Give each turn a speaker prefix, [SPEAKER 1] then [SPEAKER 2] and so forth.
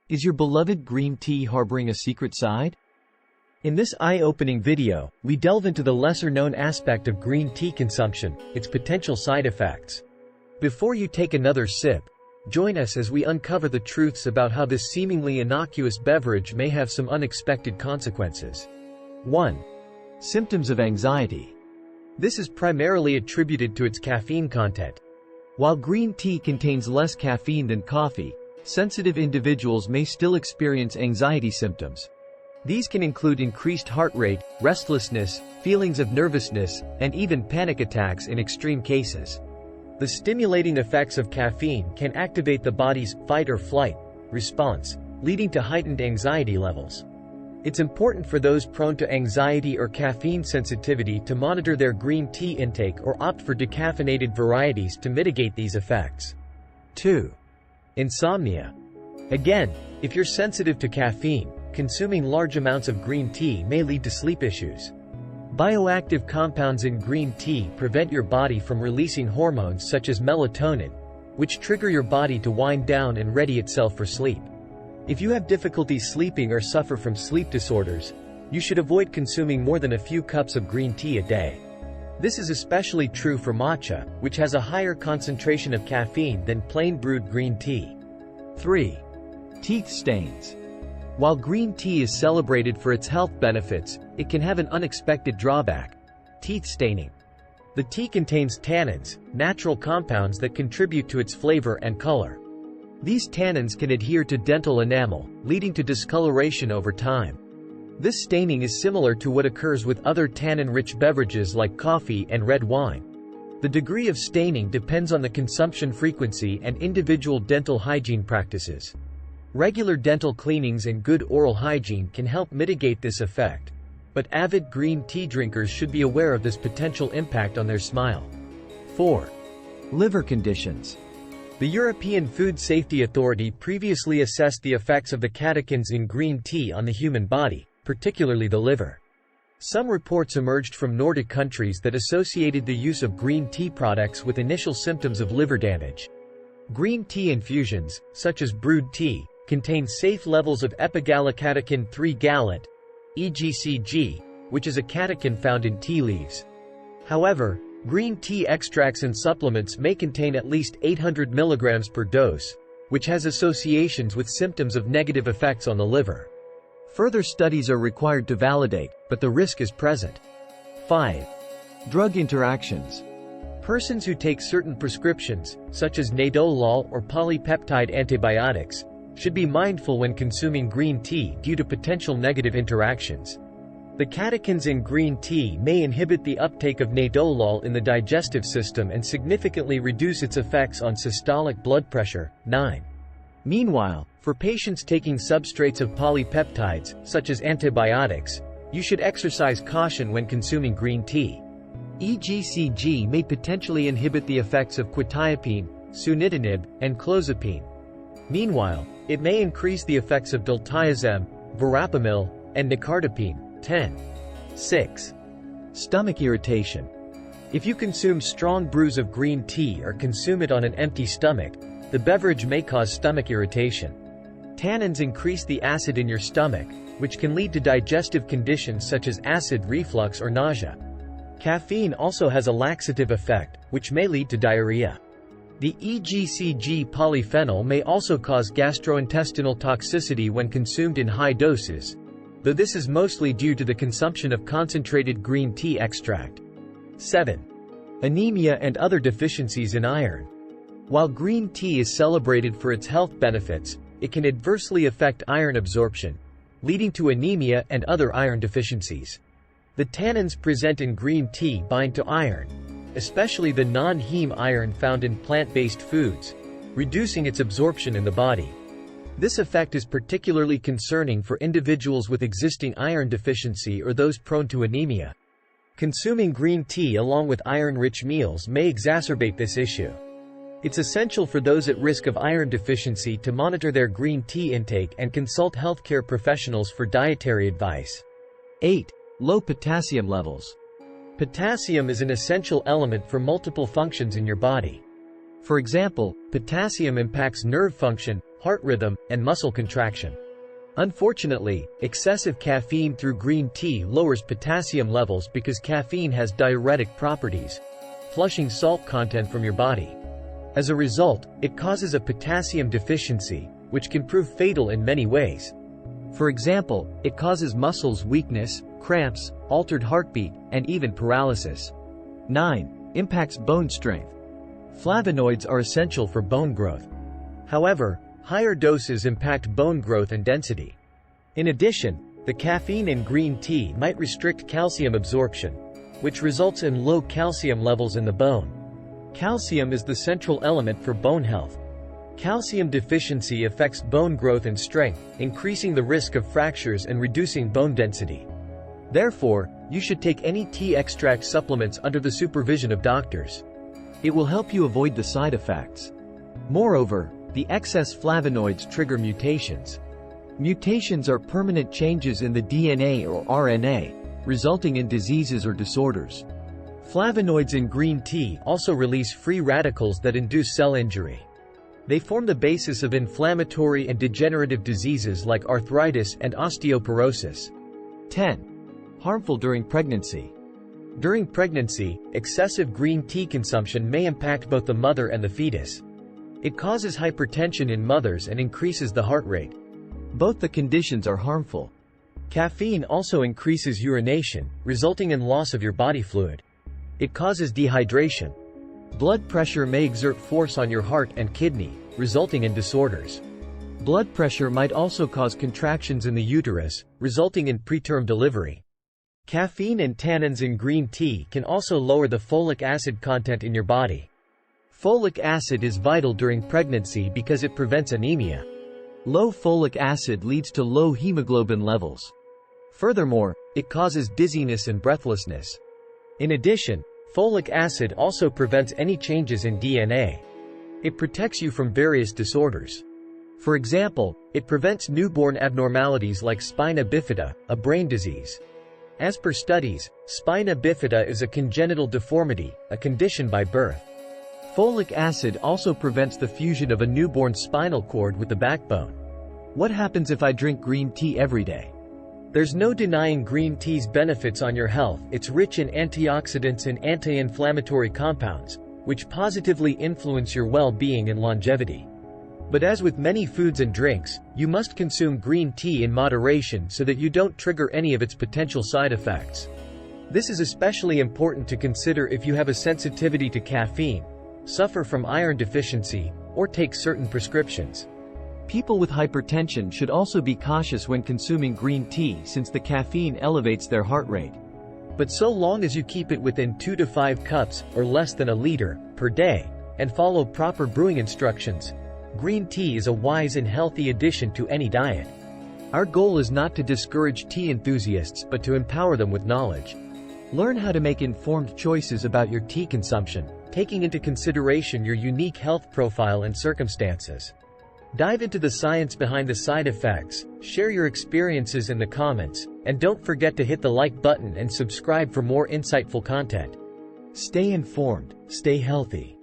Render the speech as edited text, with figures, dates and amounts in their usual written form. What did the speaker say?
[SPEAKER 1] Is your beloved green tea harboring a secret side? In this eye-opening video, we delve into the lesser-known aspect of green tea consumption, its potential side effects. Before you take another sip, join us as we uncover the truths about how this seemingly innocuous beverage may have some unexpected consequences. 1. Symptoms of anxiety. This is primarily attributed to its caffeine content. While green tea contains less caffeine than coffee, sensitive individuals may still experience anxiety symptoms. These can include increased heart rate, restlessness, feelings of nervousness, and even panic attacks in extreme cases. The stimulating effects of caffeine can activate the body's fight or flight response, leading to heightened anxiety levels. It's important for those prone to anxiety or caffeine sensitivity to monitor their green tea intake or opt for decaffeinated varieties to mitigate these effects. 2. Insomnia. Again, if you're sensitive to caffeine, consuming large amounts of green tea may lead to sleep issues. Bioactive compounds in green tea prevent your body from releasing hormones such as melatonin, which trigger your body to wind down and ready itself for sleep. If you have difficulty sleeping or suffer from sleep disorders, you should avoid consuming more than a few cups of green tea a day. This is especially true for matcha, which has a higher concentration of caffeine than plain brewed green tea. 3. Teeth stains. While green tea is celebrated for its health benefits, it can have an unexpected drawback: teeth staining. The tea contains tannins, natural compounds that contribute to its flavor and color. These tannins can adhere to dental enamel, leading to discoloration over time. This staining is similar to what occurs with other tannin-rich beverages like coffee and red wine. The degree of staining depends on the consumption frequency and individual dental hygiene practices. Regular dental cleanings and good oral hygiene can help mitigate this effect, but avid green tea drinkers should be aware of this potential impact on their smile. 4. Liver conditions. The European Food Safety Authority previously assessed the effects of the catechins in green tea on the human body, particularly the liver. Some reports emerged from Nordic countries that associated the use of green tea products with initial symptoms of liver damage. Green tea infusions, such as brewed tea, contain safe levels of epigallocatechin 3-gallant, EGCG, which is a catechin found in tea leaves. However, green tea extracts and supplements may contain at least 800 mg per dose, which has associations with symptoms of negative effects on the liver. Further studies are required to validate, but the risk is present. 5. Drug interactions. Persons who take certain prescriptions, such as nadolol or polypeptide antibiotics, should be mindful when consuming green tea due to potential negative interactions. The catechins in green tea may inhibit the uptake of nadolol in the digestive system and significantly reduce its effects on systolic blood pressure. 9. Meanwhile, for patients taking substrates of polypeptides, such as antibiotics, you should exercise caution when consuming green tea. EGCG may potentially inhibit the effects of quetiapine, sunitinib, and clozapine. Meanwhile, it may increase the effects of diltiazem, verapamil, and nicardipine. 10. 6. Stomach irritation. If you consume strong brews of green tea or consume it on an empty stomach, the beverage may cause stomach irritation. Tannins increase the acid in your stomach, which can lead to digestive conditions such as acid reflux or nausea. Caffeine also has a laxative effect, which may lead to diarrhea. The EGCG polyphenol may also cause gastrointestinal toxicity when consumed in high doses, though this is mostly due to the consumption of concentrated green tea extract. 7. Anemia and other deficiencies in iron. While green tea is celebrated for its health benefits, it can adversely affect iron absorption, leading to anemia and other iron deficiencies. The tannins present in green tea bind to iron, especially the non-heme iron found in plant-based foods, reducing its absorption in the body. This effect is particularly concerning for individuals with existing iron deficiency or those prone to anemia. Consuming green tea along with iron-rich meals may exacerbate this issue. It's essential for those at risk of iron deficiency to monitor their green tea intake and consult healthcare professionals for dietary advice. 8. Low potassium levels. Potassium is an essential element for multiple functions in your body. For example, potassium impacts nerve function, heart rhythm, and muscle contraction. Unfortunately, excessive caffeine through green tea lowers potassium levels because caffeine has diuretic properties, flushing salt content from your body. As a result, it causes a potassium deficiency, which can prove fatal in many ways. For example, it causes muscles weakness, cramps, altered heartbeat, and even paralysis. 9. Impacts bone strength. Flavonoids are essential for bone growth. However, higher doses impact bone growth and density. In addition, the caffeine in green tea might restrict calcium absorption, which results in low calcium levels in the bone. Calcium is the central element for bone health. Calcium deficiency affects bone growth and strength, increasing the risk of fractures and reducing bone density. Therefore, you should take any tea extract supplements under the supervision of doctors. It will help you avoid the side effects. Moreover, the excess flavonoids trigger mutations. Mutations are permanent changes in the DNA or RNA, resulting in diseases or disorders. Flavonoids in green tea also release free radicals that induce cell injury. They form the basis of inflammatory and degenerative diseases like arthritis and osteoporosis. 10. Harmful during pregnancy. During pregnancy, excessive green tea consumption may impact both the mother and the fetus. It causes hypertension in mothers and increases the heart rate. Both the conditions are harmful. Caffeine also increases urination, resulting in loss of your body fluid. It causes dehydration. Blood pressure may exert force on your heart and kidney, resulting in disorders. Blood pressure might also cause contractions in the uterus, resulting in preterm delivery. Caffeine and tannins in green tea can also lower the folic acid content in your body. Folic acid is vital during pregnancy because it prevents anemia. Low folic acid leads to low hemoglobin levels. Furthermore, it causes dizziness and breathlessness. In addition, folic acid also prevents any changes in DNA. It protects you from various disorders. For example, it prevents newborn abnormalities like spina bifida, a brain disease. As per studies, spina bifida is a congenital deformity, a condition by birth. Folic acid also prevents the fusion of a newborn's spinal cord with the backbone. What happens if I drink green tea every day? There's no denying green tea's benefits on your health. It's rich in antioxidants and anti-inflammatory compounds, which positively influence your well-being and longevity. But as with many foods and drinks, you must consume green tea in moderation so that you don't trigger any of its potential side effects. This is especially important to consider if you have a sensitivity to caffeine, suffer from iron deficiency, or take certain prescriptions. People with hypertension should also be cautious when consuming green tea since the caffeine elevates their heart rate. But so long as you keep it within 2 to 5 cups, or less than a liter, per day, and follow proper brewing instructions, green tea is a wise and healthy addition to any diet. Our goal is not to discourage tea enthusiasts but to empower them with knowledge. Learn how to make informed choices about your tea consumption, taking into consideration your unique health profile and circumstances. Dive into the science behind the side effects, share your experiences in the comments, and don't forget to hit the like button and subscribe for more insightful content. Stay informed, stay healthy.